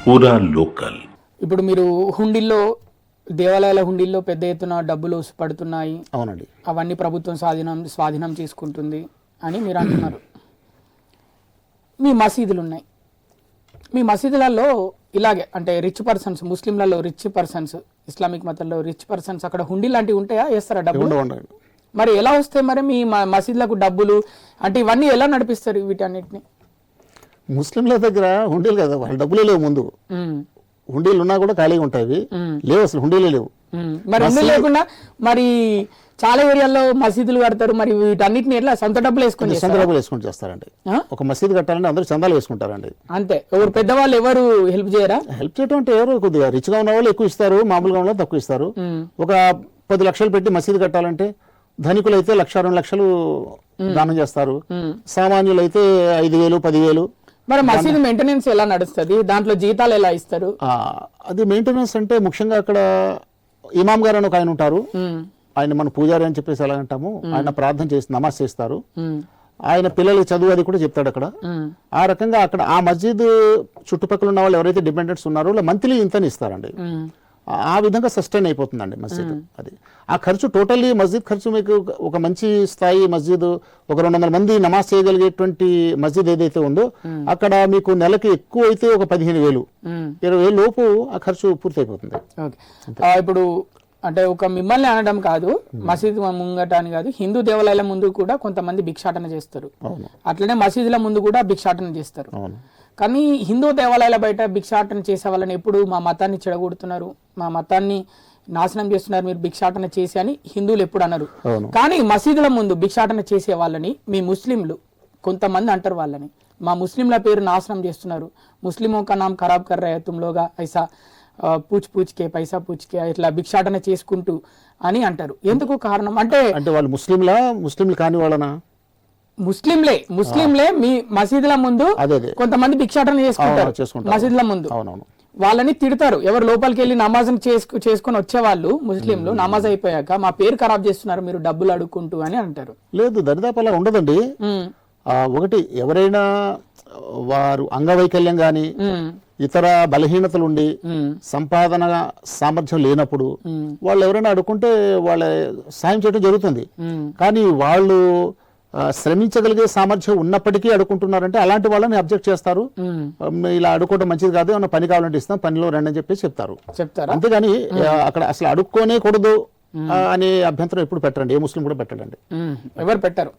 పూరా లోకల్. ఇప్పుడు మీరు హుండీల్లో దేవాలయాల హుండీల్లో పెద్ద ఎత్తున డబ్బులు పడుతున్నాయి, అవునండి, అవన్నీ ప్రభుత్వం స్వాధీనం చేసుకుంటుంది అని మీరు అంటున్నారు. మీ మసీదులు ఉన్నాయి, మీ మసీదులలో ఇలాగే అంటే రిచ్ పర్సన్స్, ముస్లింలలో రిచ్ పర్సన్స్, ఇస్లామిక్ మతంలో రిచ్ పర్సన్స్ అక్కడ హుండీ లాంటివి ఉంటాయా? వేస్తారా డబ్బులు? మరి ఎలా వస్తాయి మరి మీ మసీదులకు డబ్బులు? అంటే ఇవన్నీ ఎలా నడిపిస్తారు వీటన్నిటిని? ముస్లింల దగ్గర హుండీలు కదా, వాళ్ళ డబ్బులే లేవు. ముందు హుండీలు ఉన్నా కూడా ఖాళీగా ఉంటాయి, లేవు అసలు హుండీలే లేవు. మరి హుండీ లేకుండా మరి చాలా ఏరియాల్లో మసీదులు కడతారు, మరి వీటన్నిటిని ఎట్లా సొంత డబ్బులు వేసుకొని సొంత డబ్బులు వేసుకొని చేస్తారండి. ఒక మసీదు కట్టాలంటే అందరూ చందాలు వేసుకుంటారండి అంతే. ఎవరు పెద్దవాళ్ళు ఎవరు హెల్ప్ చేయరా? హెల్ప్ చేయడం అంటే ఎవరు కొద్దిగా రిచ్ గా ఉన్న వాళ్ళు ఎక్కువ ఇస్తారు, మామూలుగా ఉన్న వాళ్ళు తక్కువ ఇస్తారు. ఒక 10 లక్షలు పెట్టి మసీదు కట్టాలంటే ధనికులు అయితే 1-2 లక్షలు దానం చేస్తారు, సామాన్యులు అయితే 5,000 10,000. మరి మసీదు మెయింటెనెన్స్ ఎలా నడుస్తుంది? దాంట్లో జీతాలు ఎలా ఇస్తారు? అది మెయింటెనెన్స్ అంటే ముఖ్యంగా అక్కడ ఇమాం గారు అని ఒక ఆయన ఉంటారు, ఆయన మన పూజారి అని చెప్పేసి ఎలా అంటాము. ఆయన ప్రార్థన చేసి నమాజ్ చేస్తారు, ఆయన పిల్లలకి చదువు అది కూడా చెప్తాడు అక్కడ. ఆ రకంగా అక్కడ ఆ మస్జిద్ చుట్టుపక్కల ఉన్న వాళ్ళు ఎవరైతే డిపెండెంట్స్ ఉన్నారో వాళ్ళు మంత్లీ ఇంతని ఇస్తారండి. ఆ విధంగా సస్టైన్ అయిపోతుందండి మస్జిద్. అది ఆ ఖర్చు టోటల్లీ మస్జిద్ ఖర్చు మీకు ఒక మంచి స్థాయి మస్జిద్, ఒక 200 మంది నమాజ్ చేయగలిగేటువంటి మస్జిద్ ఏదైతే ఉందో అక్కడ మీకు నెలకి ఎక్కువ అయితే ఒక 15,000 20,000 లోపు ఆ ఖర్చు పూర్తి అయిపోతుంది. ఇప్పుడు అంటే ఒక మిమ్మల్ని అనడం కాదు, మసీదు ముంగట అని కాదు, హిందూ దేవాలయాల ముందు కూడా కొంతమంది భిక్షాటన చేస్తారు, అట్లనే మసీదుల ముందు కూడా భిక్షాటన చేస్తారు. కానీ హిందూ దేవాలయాల బయట భిక్షాటన చేసే వాళ్ళని ఎప్పుడు మా మతాన్ని చెడగొడుతున్నారు, మా మతాన్ని నాశనం చేస్తున్నారు మీరు భిక్షాటన చేసి అని హిందువులు ఎప్పుడు అన్నారు. కానీ మసీదుల ముందు భిక్షాటన చేసే వాళ్ళని మీ ముస్లింలు కొంతమంది అంటారు, వాళ్ళని మా ముస్లింల పేరు నాశనం చేస్తున్నారు, ముస్లిమో కా నామ్ ఖరాబ్ కర్ రహే తుమ్ లోగా ఐసా పూచ్ పూచ్కే పైసా పూచ్కే ఇట్లా భిక్షాటన చేసుకుంటూ అని అంటారు. ఎందుకు కారణం అంటే వాళ్ళు ముస్లింలు కాని వాళ్ళనా? ముస్లింలే మీ మసీదుల ముందు కొంతమంది భిక్షాటన చేసుకుంటారు మసీదుల ముందు, వాళ్ళని తిడతారు. ఎవరు లోపలికి వెళ్ళి నమాజ్ చేసుకుని వచ్చే వాళ్ళు ముస్లింలు నమాజ్ అయిపోయాక మా పేరు ఖరాబ్ చేస్తున్నారు మీరు డబ్బులు అడుక్కుంటూ అని అంటారు. లేదు, దరిదాపు అలా ఉండదండి. ఒకటి ఎవరైనా వారు అంగవైకల్యం గాని ఇతర బలహీనతలుండి సంపాదన సామర్థ్యం లేనప్పుడు వాళ్ళు ఎవరైనా అడుక్కుంటే వాళ్ళ సాయం చేయడం జరుగుతుంది. కానీ వాళ్ళు శ్రమించగలిగే సామర్థ్యం ఉన్నప్పటికీ అడుకుంటున్నారంటే అలాంటి వాళ్ళని అబ్జెక్ట్ చేస్తారు. ఇలా అడుక్కోవడం మంచిది కాదు, ఏమన్నా పని కావాలంటే ఇస్తాం, పనిలో రండి అని చెప్పి చెప్తారు. అంతేగాని అక్కడ అసలు అడుక్కోనే కూడదు అనే అభ్యంతరం ఎప్పుడు పెట్టరండి, ఏ ముస్లిం కూడా పెట్టడండి, ఎవరు పెట్టరు.